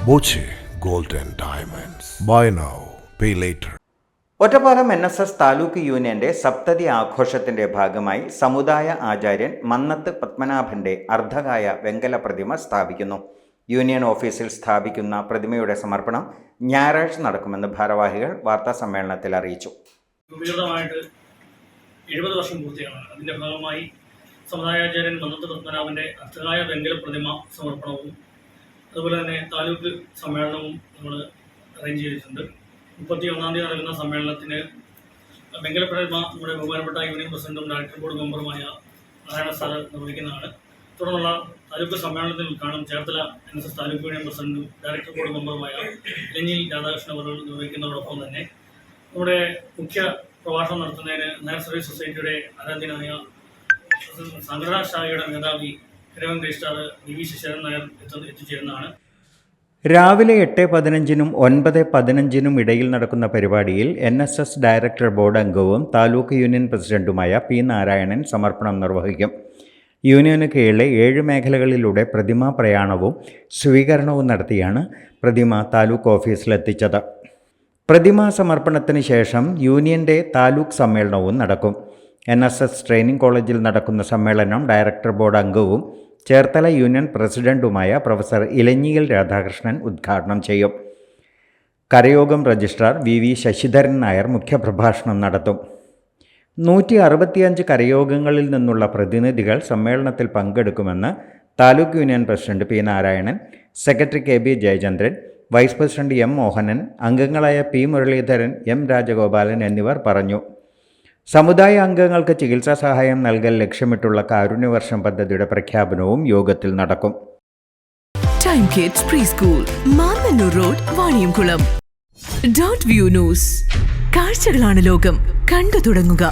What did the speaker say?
Boche gold and diamonds. Buy now, pay later. Ottapalam NSS taluk യൂണിയന്റെ സപ്തതി ആഘോഷത്തിന്റെ ഭാഗമായി സമുദായ ആചാര്യൻ മന്നത്ത് പത്മനാഭന്റെ അർദ്ധകായ വെങ്കല പ്രതിമ സ്ഥാപിക്കുന്നു. യൂണിയൻ ഓഫീസിൽ സ്ഥാപിക്കുന്ന പ്രതിമയുടെ സമർപ്പണം ഞായറാഴ്ച നടക്കുമെന്ന് ഭാരവാഹികൾ വാർത്താസമ്മേളനത്തിൽ അറിയിച്ചു. വിപുലമായിട്ട് 70 വർഷം പൂർത്തിയാണ്. അതിന്റെ ഭാഗമായി സമുദായാചാര്യൻ മന്നത്ത് പത്മനാഭന്റെ അർദ്ധകായ വെങ്കല പ്രതിമ സമർപ്പണവും അതുപോലെ തന്നെ താലൂക്ക് സമ്മേളനവും നമ്മൾ അറേഞ്ച് ചെയ്തിട്ടുണ്ട്. 31-ാം തീയതി നടക്കുന്ന സമ്മേളനത്തിന് വെങ്കല പ്രതിമ നമ്മുടെ ബഹുമാനപ്പെട്ട യൂണിയൻ പ്രസിഡന്റും ഡയറക്ടർ ബോർഡ് മെമ്പറുമായ നാരായണ സാർ നിർവഹിക്കുന്നതാണ്. തുടർന്നുള്ള താലൂക്ക് സമ്മേളനത്തിൽ ഉദ്ഘാടനം ചേർത്തല NSS താലൂക്ക് യൂണിയൻ പ്രസിഡന്റും ഡയറക്ടർ ബോർഡ് മെമ്പറുമായ ഇലഞ്ഞിയിൽ രാധാകൃഷ്ണൻ അവർ നിർവഹിക്കുന്നതോടൊപ്പം തന്നെ നമ്മുടെ മുഖ്യ പ്രഭാഷണം നടത്തുന്നതിന് നായർ സർവീസ് സൊസൈറ്റിയുടെ ആരാധ്യനായ സംഘടനാ ശാഖയുടെ മേധാവി കിരവൻ രജിസ്ട്രാർ VV ശശിധരൻ നായർ എത്തിച്ചേരുന്നതാണ്. രാവിലെ 8:15-നും 9:15-നും ഇടയിൽ നടക്കുന്ന പരിപാടിയിൽ NSS ഡയറക്ടർ ബോർഡ് അംഗവും താലൂക്ക് യൂണിയൻ പ്രസിഡന്റുമായ P. നാരായണൻ സമർപ്പണം നിർവഹിക്കും. യൂണിയന് കീഴിലെ 7 മേഖലകളിലൂടെ പ്രതിമാ പ്രയാണവും സ്വീകരണവും നടത്തിയാണ് പ്രതിമ താലൂക്ക് ഓഫീസിലെത്തിച്ചത്. പ്രതിമാ സമർപ്പണത്തിന് ശേഷം യൂണിയന്റെ താലൂക്ക് സമ്മേളനവും നടക്കും. NSS ട്രെയിനിംഗ് കോളേജിൽ നടക്കുന്ന സമ്മേളനം ഡയറക്ടർ ബോർഡ് അംഗവും ചേർത്തല യൂണിയൻ പ്രസിഡന്റുമായ പ്രൊഫസർ ഇലഞ്ഞിയിൽ രാധാകൃഷ്ണൻ ഉദ്ഘാടനം ചെയ്യും. കരയോഗം രജിസ്ട്രാർ VV ശശിധരൻ നായർ മുഖ്യപ്രഭാഷണം നടത്തും. 165 കരയോഗങ്ങളിൽ നിന്നുള്ള പ്രതിനിധികൾ സമ്മേളനത്തിൽ പങ്കെടുക്കുമെന്ന് taluk union president P. Narayanan, secretary KB Jayachandran, vice president M. Mohanan, അംഗങ്ങളായ P. മുരളീധരൻ, M. രാജഗോപാലൻ എന്നിവർ പറഞ്ഞു. സമുദായ അംഗങ്ങൾക്ക് ചികിത്സാ സഹായം നൽകൽ ലക്ഷ്യമിട്ടുള്ള കാരുണ്യവർഷം പദ്ധതിയുടെ പ്രഖ്യാപനവും യോഗത്തിൽ നടക്കും. Time kids pre school, Mannannur road, Vaniyamkulam. .view news. കാഴ്ചകളാണ് ലോകം, കണ്ടു തുടങ്ങുക.